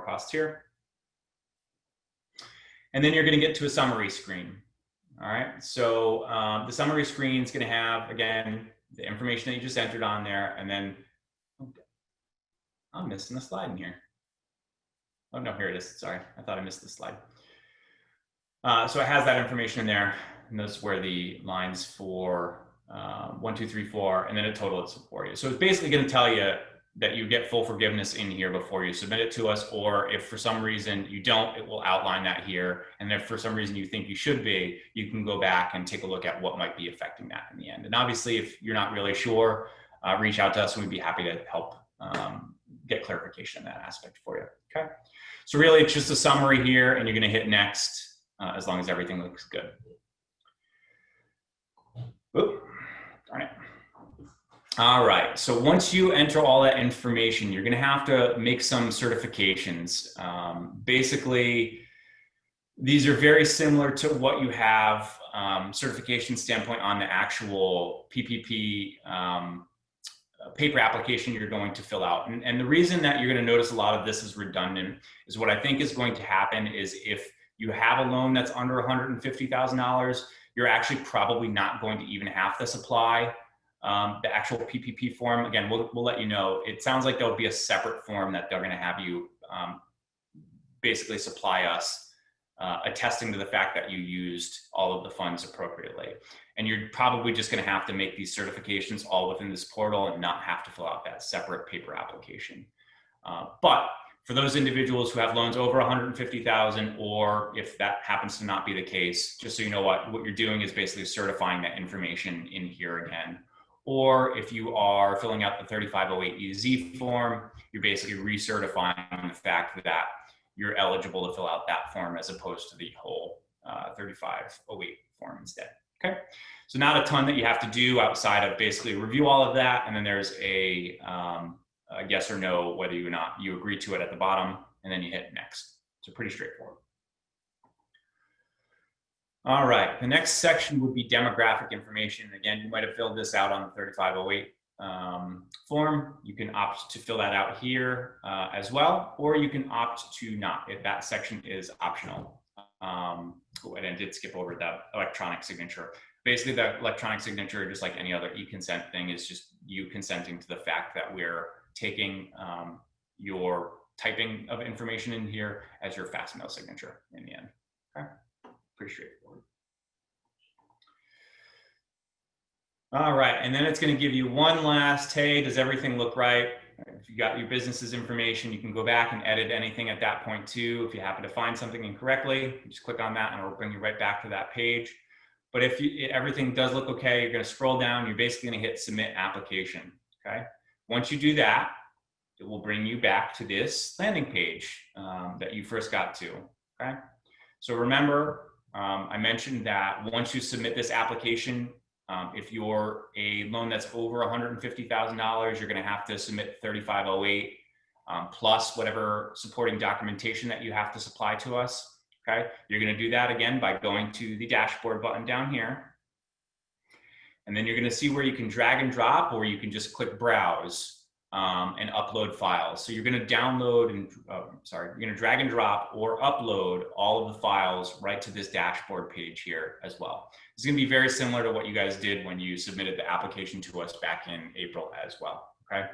costs here. And then you're going to get to a summary screen. All right. So the summary screen is going to have, again, the information that you just entered on there, and then I'm missing a slide in here. Oh no, here it is. Sorry, I thought I missed the slide. So it has that information in there, and that's where the lines for 1, 2, 3, 4, and then it totals it for you. So it's basically going to tell you that you get full forgiveness in here before you submit it to us, or if for some reason you don't, it will outline that here. And if for some reason you think you should be, you can go back and take a look at what might be affecting that in the end. And obviously, if you're not really sure, reach out to us and we'd be happy to help get clarification in that aspect for you. Okay. So really, it's just a summary here, and you're going to hit next as long as everything looks good. Oop, darn it. All right, so once you enter all that information, you're gonna have to make some certifications. Basically, these are very similar to what you have certification standpoint on the actual PPP paper application you're going to fill out. And the reason that you're gonna notice a lot of this is redundant is what I think is going to happen is if you have a loan that's under $150,000, you're actually probably not going to even have to supply the actual PPP form. Again, we'll let you know. It sounds like there'll be a separate form that they're going to have you basically supply us, attesting to the fact that you used all of the funds appropriately. And you're probably just going to have to make these certifications all within this portal and not have to fill out that separate paper application. But for those individuals who have loans over 150,000, or if that happens to not be the case, just so you know what you're doing is basically certifying that information in here again. Or if you are filling out the 3508EZ form, you're basically recertifying the fact that you're eligible to fill out that form as opposed to the whole 3508 form instead. Okay, so not a ton that you have to do outside of basically review all of that, and then there's a yes or no whether you or not you agree to it at the bottom, and then you hit next. So pretty straightforward. All right, the next section would be demographic information. Again, you might have filled this out on the 3508 form. You can opt to fill that out here as well, or you can opt to not, if that section is optional. And I did skip over the electronic signature. Basically, the electronic signature, just like any other e-consent thing, is just you consenting to the fact that we're taking your typing of information in here as your fast mail signature in the end. Okay, pretty straightforward. All right, and then it's going to give you one last, hey, does everything look right? If you got your business's information, you can go back and edit anything at that point too. If you happen to find something incorrectly, you just click on that and it'll bring you right back to that page. But if everything does look okay, you're going to scroll down, you're basically going to hit submit application. Okay. Once you do that, it will bring you back to this landing page that you first got to. Okay. So remember, I mentioned that once you submit this application, if you're a loan that's over $150,000, you're going to have to submit 3508 plus whatever supporting documentation that you have to supply to us. Okay, you're going to do that again by going to the dashboard button down here, and then you're going to see where you can drag and drop, or you can just click browse and upload files. So you're going to download and you're going to drag and drop or upload all of the files right to this dashboard page here as well. It's going to be very similar to what you guys did when you submitted the application to us back in April as well. Okay.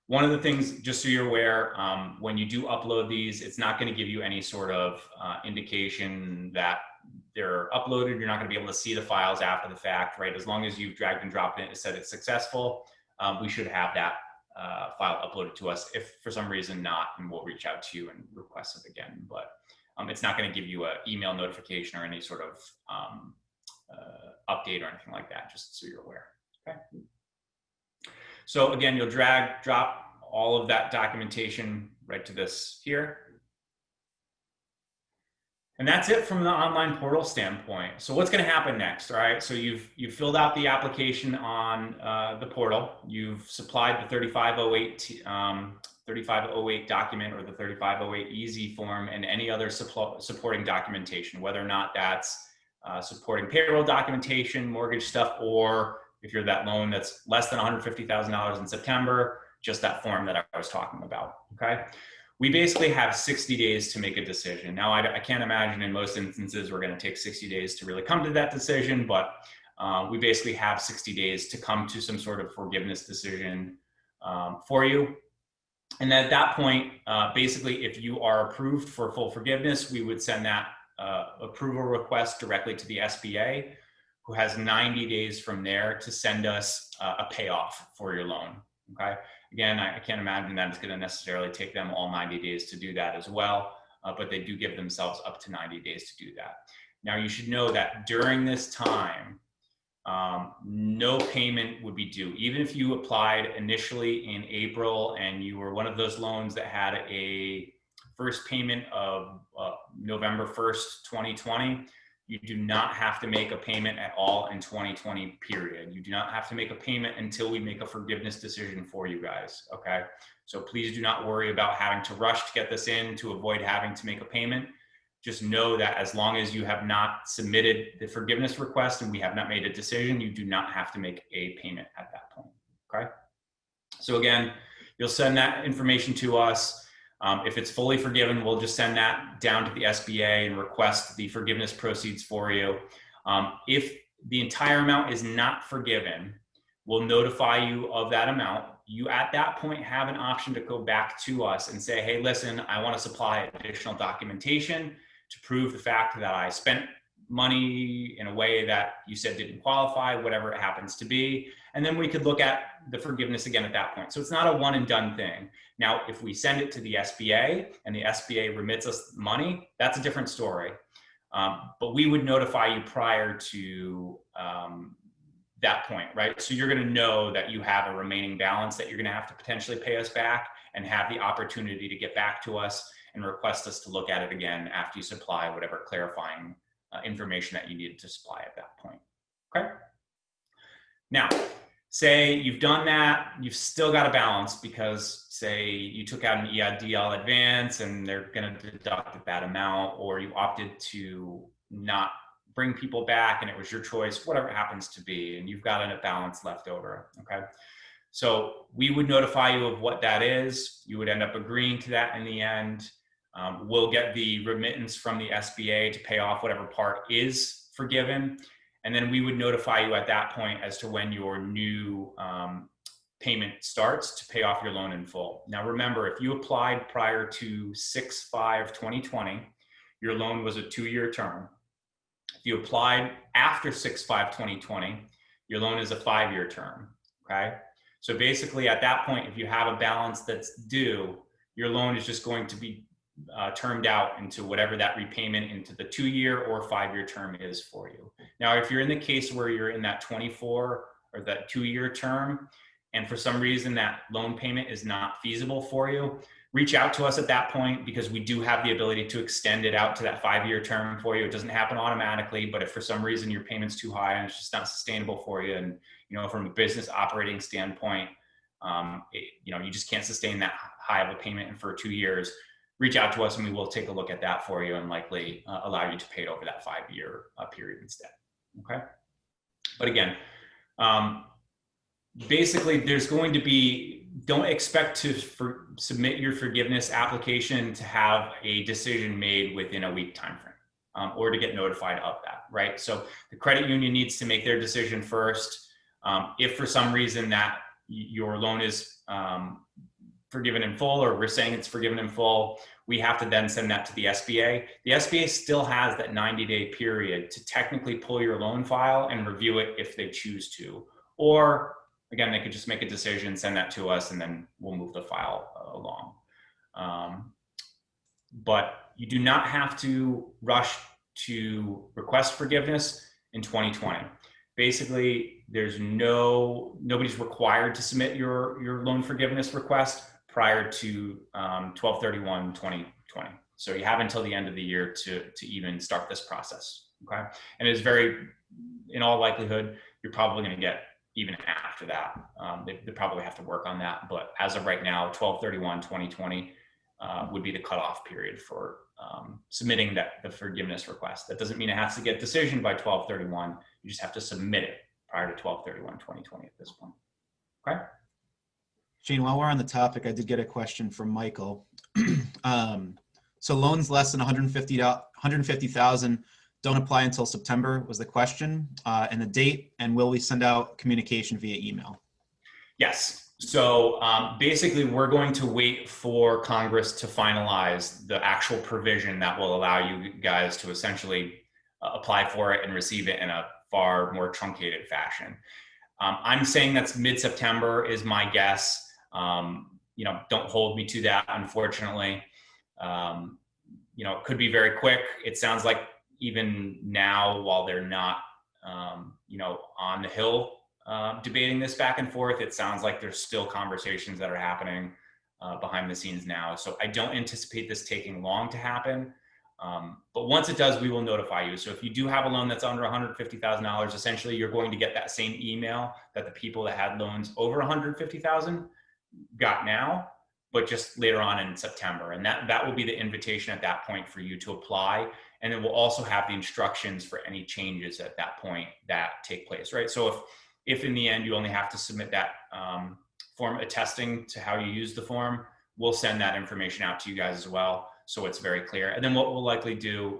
One of the things, just so you're aware, when you do upload these, it's not going to give you any sort of indication that they're uploaded. You're not going to be able to see the files after the fact, right? As long as you've dragged and dropped it and said it's successful, we should have that file uploaded to us. If for some reason not, and we'll reach out to you and request it again. But it's not going to give you an email notification or any sort of update or anything like that, just so you're aware. Okay. So again, you'll drag, drop all of that documentation right to this here. And that's it from the online portal standpoint. So what's going to happen next? All right. So you've filled out the application on the portal. You've supplied the 3508 document or the 3508EZ form and any other supporting documentation, whether or not that's supporting payroll documentation, mortgage stuff, or if you're that loan that's less than $150,000 in September, just that form that I was talking about. Okay. We basically have 60 days to make a decision. Now, I can't imagine in most instances we're going to take 60 days to really come to that decision, but we basically have 60 days to come to some sort of forgiveness decision for you. And at that point, basically, if you are approved for full forgiveness, we would send that approval request directly to the SBA, who has 90 days from there to send us a payoff for your loan. Okay. Again, I can't imagine that it's going to necessarily take them all 90 days to do that as well, but they do give themselves up to 90 days to do that. Now, you should know that during this time, no payment would be due. Even if you applied initially in April and you were one of those loans that had a first payment of November 1st, 2020, you do not have to make a payment at all in 2020 period. You do not have to make a payment until we make a forgiveness decision for you guys, okay? So please do not worry about having to rush to get this in to avoid having to make a payment. Just know that as long as you have not submitted the forgiveness request and we have not made a decision, you do not have to make a payment at that point, okay? So again, you'll send that information to us. If it's fully forgiven, we'll just send that down to the SBA and request the forgiveness proceeds for you. If the entire amount is not forgiven, we'll notify you of that amount. You at that point have an option to go back to us and say, hey, listen, I want to supply additional documentation to prove the fact that I spent money in a way that you said didn't qualify, whatever it happens to be. And then we could look at the forgiveness again at that point. So it's not a one and done thing. Now, if we send it to the SBA and the SBA remits us money, that's a different story. But we would notify you prior to that point, right? So you're going to know that you have a remaining balance that you're going to have to potentially pay us back and have the opportunity to get back to us and request us to look at it again after you supply whatever clarifying information that you needed to supply at that point, okay? Now, say you've done that, you've still got a balance because say you took out an EIDL advance and they're gonna deduct that amount, or you opted to not bring people back and it was your choice, whatever it happens to be, and you've got a balance left over, okay? So we would notify you of what that is. You would end up agreeing to that in the end. We'll get the remittance from the SBA to pay off whatever part is forgiven. And then we would notify you at that point as to when your new payment starts to pay off your loan in full. Now, remember, if you applied prior to 6/5/2020, your loan was a 2-year term. If you applied after 6/5/2020, your loan is a 5-year term, okay? So basically at that point, if you have a balance that's due, your loan is just going to be termed out into whatever that repayment into the 2-year or 5-year term is for you. Now, if you're in the case where you're in that 24 or that 2-year term, and for some reason that loan payment is not feasible for you, reach out to us at that point because we do have the ability to extend it out to that 5-year term for you. It doesn't happen automatically, but if for some reason your payment's too high and it's just not sustainable for you, and you know, from a business operating standpoint, you just can't sustain that high of a payment for 2 years, reach out to us and we will take a look at that for you and likely allow you to pay it over that 5-year period instead, okay? But again, basically there's going to be, don't expect to submit your forgiveness application to have a decision made within a week timeframe or to get notified of that, right? So the credit union needs to make their decision first. If for some reason that your loan is forgiven in full, or we're saying it's forgiven in full, we have to then send that to the SBA. The SBA still has that 90-day period to technically pull your loan file and review it if they choose to. Or again, they could just make a decision, send that to us, and then we'll move the file along. But you do not have to rush to request forgiveness in 2020. Basically, nobody's required to submit your loan forgiveness request prior to 12/31/2020. So you have until the end of the year to even start this process, okay? And it's in all likelihood, you're probably gonna get even after that. They probably have to work on that, but as of right now, 12/31/2020 would be the cutoff period for submitting the forgiveness request. That doesn't mean it has to get decisioned by 12/31. You just have to submit it prior to 12/31/2020 at this point, okay? Shane, while we're on the topic, I did get a question from Michael. So loans less than 150,000, Don't apply until September was the question, and the date, and will we send out communication via email? Yes. So basically, we're going to wait for Congress to finalize the actual provision that will allow you guys to essentially apply for it and receive it in a far more truncated fashion. I'm saying that's mid-September is my guess. Don't hold me to that, unfortunately. It could be very quick. It sounds like even now, while they're not, on the Hill debating this back and forth, it sounds like there's still conversations that are happening behind the scenes now. So I don't anticipate this taking long to happen. But once it does, we will notify you. So if you do have a loan that's under $150,000, essentially you're going to get that same email that the people that had loans over $150,000 got now, but just later on in September. And that will be the invitation at that point for you to apply. And it will also have the instructions for any changes at that point that take place, right? So if in the end you only have to submit that form attesting to how you use the form, we'll send that information out to you guys as well, so it's very clear. And then what we'll likely do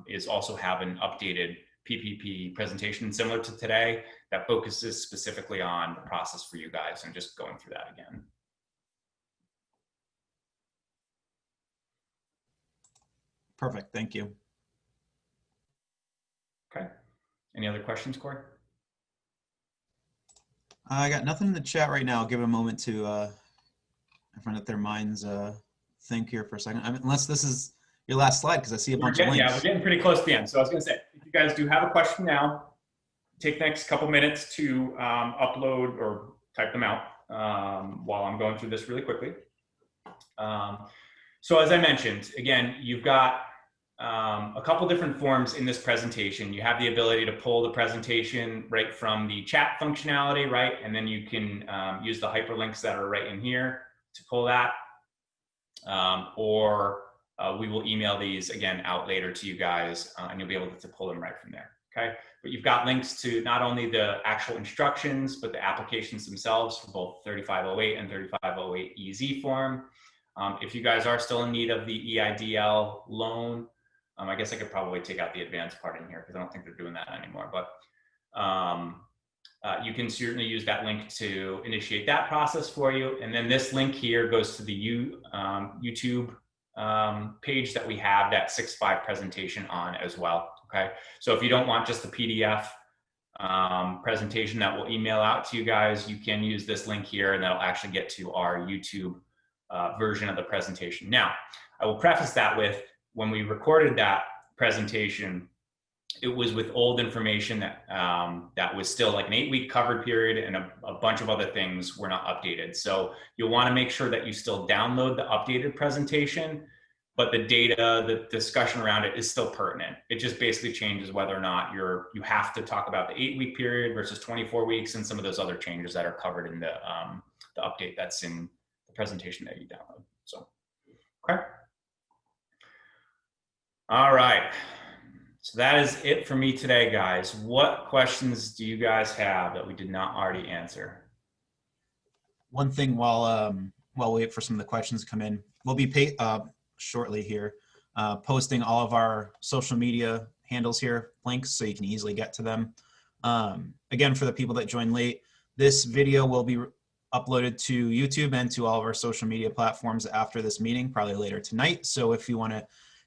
is also have an updated PPP presentation similar to today that focuses specifically on the process for you guys and just going through that again. Perfect, thank you. Okay. Any other questions, Corey? I got nothing in the chat right now. I'll give it a moment to everyone let their minds think here for a second. I mean, unless this is your last slide, because I see a bunch of links. Yeah, we're getting pretty close to the end. So I was going to say, if you guys do have a question now, take the next couple minutes to upload or type them out while I'm going through this really quickly. So as I mentioned, again, you've got a couple different forms in this presentation. You have the ability to pull the presentation right from the chat functionality, right? And then you can use the hyperlinks that are right in here to pull that. Or we will email these again out later to you guys and you'll be able to pull them right from there, okay? But you've got links to not only the actual instructions, but the applications themselves for both 3508 and 3508EZ form. If you guys are still in need of the EIDL loan, I guess I could probably take out the advanced part in here because I don't think they're doing that anymore, but you can certainly use that link to initiate that process for you. And then this link here goes to the YouTube page that we have that 6.5 presentation on as well, okay? So if you don't want just the PDF presentation that we'll email out to you guys, you can use this link here and that'll actually get to our YouTube version of the presentation. Now, I will preface that with, when we recorded that presentation, it was with old information that that was still like an 8-week covered period and a bunch of other things were not updated. So you'll want to make sure that you still download the updated presentation, but the data, the discussion around it is still pertinent. It just basically changes whether or not you have to talk about the 8-week period versus 24 weeks and some of those other changes that are covered in the update that's in the presentation that you download. So, okay. All right. So that is it for me today, guys. What questions do you guys have that we did not already answer? One thing while we wait for some of the questions to come in, we'll be shortly here posting all of our social media handles here, links, so you can easily get to them. Again, for the people that joined late, this video will be uploaded to YouTube and to all of our social media platforms after this meeting, probably later tonight. So if you want to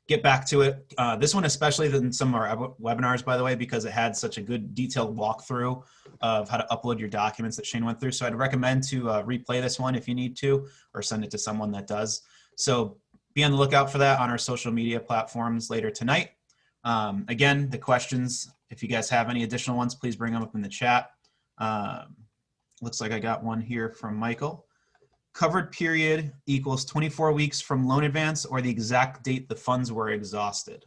get back to it, this one especially than some of our webinars, by the way, because it had such a good detailed walkthrough of how to upload your documents that Shane went through. So I'd recommend to replay this one if you need to, or send it to someone that does. So be on the lookout for that on our social media platforms later tonight. Again, the questions, if you guys have any additional ones, please bring them up in the chat. Looks like I got one here from Michael. Covered period equals 24 weeks from loan advance or the exact date the funds were exhausted?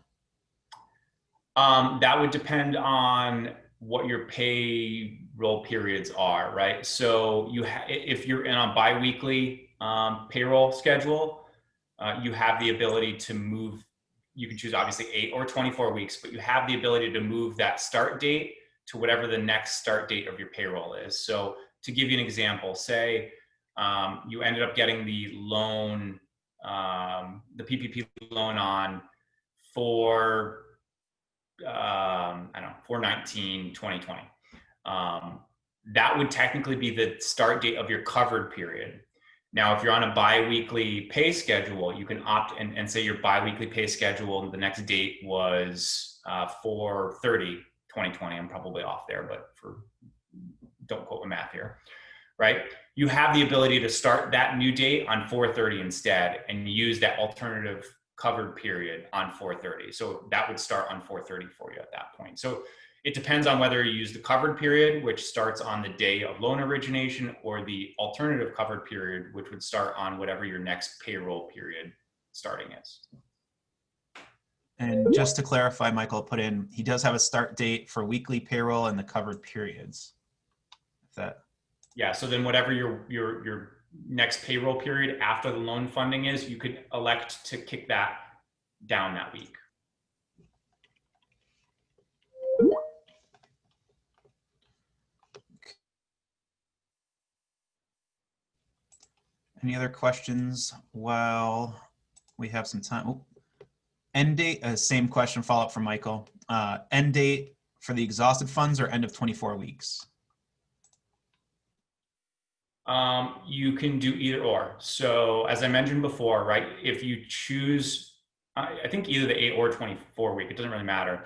That would depend on what your payroll periods are, right? So if you're in a biweekly payroll schedule, you have the ability to move. You can choose obviously 8 or 24 weeks, but you have the ability to move that start date to whatever the next start date of your payroll is. So to give you an example, say you ended up getting the loan, the PPP loan on for I don't know, 4/19/2020. That would technically be the start date of your covered period. Now, if you're on a biweekly pay schedule, you can opt and say your biweekly pay schedule, the next date was 4/30/2020. I'm probably off there, but don't quote my math here, right? You have the ability to start that new date on 4/30 instead and use that alternative covered period on 4/30. So that would start on 4/30 for you at that point. So it depends on whether you use the covered period, which starts on the day of loan origination, or the alternative covered period, which would start on whatever your next payroll period starting is. And just to clarify, Michael put in, he does have a start date for weekly payroll and the covered periods. If that. Yeah, so then whatever your next payroll period after the loan funding is, you could elect to kick that down that week. Any other questions while we have some time? Oh, end date, same question, follow up from Michael. End date for the exhausted funds or end of 24 weeks? You can do either or. So as I mentioned before, right, if you choose, I think either the 8 or 24 week, it doesn't really matter.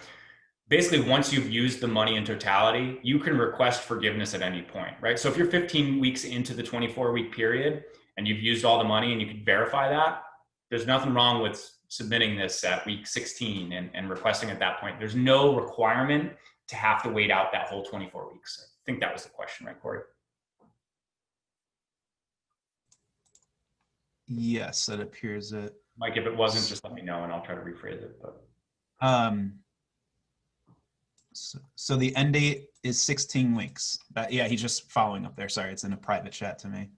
Basically, once you've used the money in totality, you can request forgiveness at any point, right? So if you're 15 weeks into the 24-week period and you've used all the money and you can verify that, there's nothing wrong with submitting this at week 16 and requesting at that point. There's no requirement to have to wait out that whole 24 weeks. I think that was the question, right, Corey? Yes, it appears that. Mike, if it wasn't, just let me know and I'll try to rephrase it. But so the end date is 16 weeks. Yeah, he's just following up there. Sorry, it's in a private chat to me.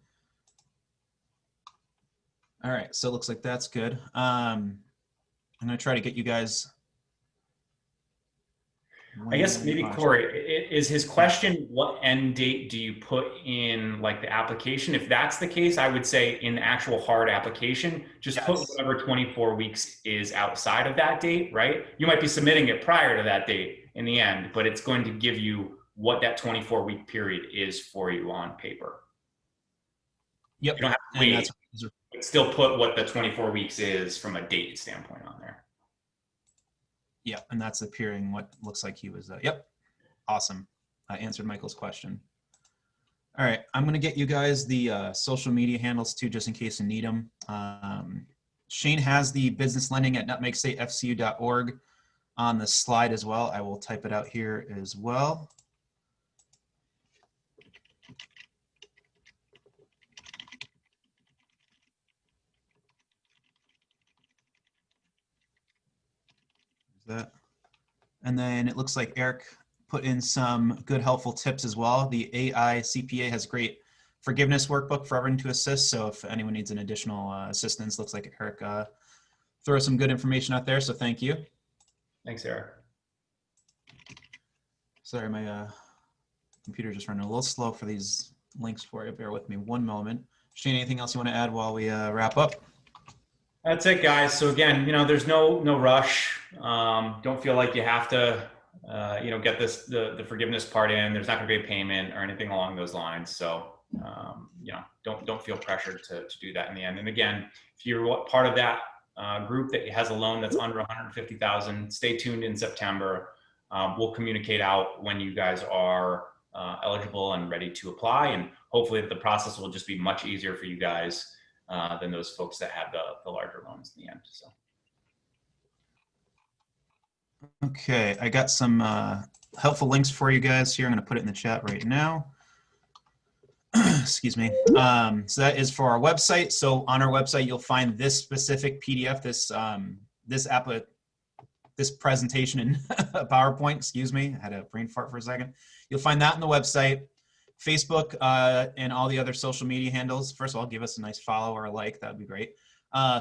All right, so it looks like that's good. I'm gonna try to get you guys. I guess maybe Corey, is his question, what end date do you put in like the application? If that's the case, I would say in the actual hard application, just put whatever 24 weeks is outside of that date, right? You might be submitting it prior to that date in the end, but it's going to give you what that 24-week period is for you on paper. Yep. You don't have to wait, but still put what the 24 weeks is from a date standpoint on there. Yeah, and that's appearing what looks like he was, yep, awesome. I answered Michael's question. All right, I'm gonna get you guys the social media handles too, just in case you need them. Shane has the business lending at nutmegstatefcu.org on the slide as well. I will type it out here as well. That. And then it looks like Eric put in some good helpful tips as well. The AI CPA has a great forgiveness workbook for everyone to assist. So if anyone needs an additional assistance, looks like Eric throw some good information out there. So thank you. Thanks, Eric. Sorry, my computer just running a little slow for these links for you. Bear with me one moment. Shane, anything else you want to add while we wrap up? That's it, guys. So again, there's no rush. Don't feel like you have to, get the forgiveness part in. There's not going to be a payment or anything along those lines. So, don't feel pressured to do that in the end. And again, if you're part of that group that has a loan that's under 150,000, stay tuned in September. We'll communicate out when you guys are eligible and ready to apply, and hopefully the process will just be much easier for you guys than those folks that have the larger loans in the end. So. Okay, I got some helpful links for you guys here. I'm going to put it in the chat right now. Excuse me. So that is for our website. So on our website, you'll find this specific PDF, this presentation in PowerPoint. Excuse me, I had a brain fart for a second. You'll find that on the website. Facebook and all the other social media handles. First of all, give us a nice follow or a like. That would be great.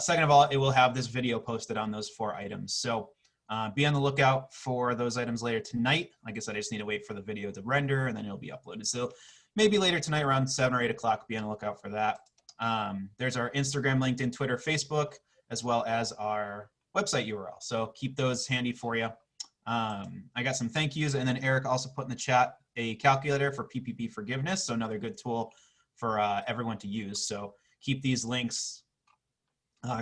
Second of all, it will have this video posted on those 4 items. So be on the lookout for those items later tonight. Like I said, I just need to wait for the video to render and then it'll be uploaded. So maybe later tonight around 7 or 8 o'clock, be on the lookout for that. There's our Instagram, LinkedIn, Twitter, Facebook, as well as our website URL. So keep those handy for you. I got some thank yous, and then Eric also put in the chat a calculator for PPP forgiveness, so another good tool for everyone to use. So keep these links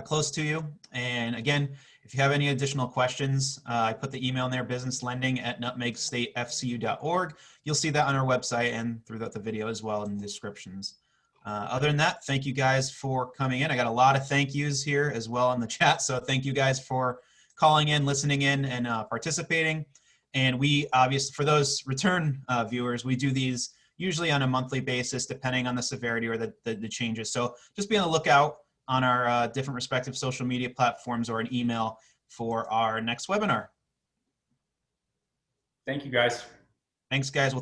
close to you. And again, if you have any additional questions, I put the email in there, businesslending@nutmegstatefcu.org. You'll see that on our website and throughout the video as well in the descriptions. Other than that, thank you guys for coming in. I got a lot of thank yous here as well in the chat. So thank you guys for calling in, listening in, and participating. And we obviously, for those return viewers, we do these usually on a monthly basis, depending on the severity or the changes. So just be on the lookout on our different respective social media platforms or an email for our next webinar. Thank you, guys. Thanks, guys. We'll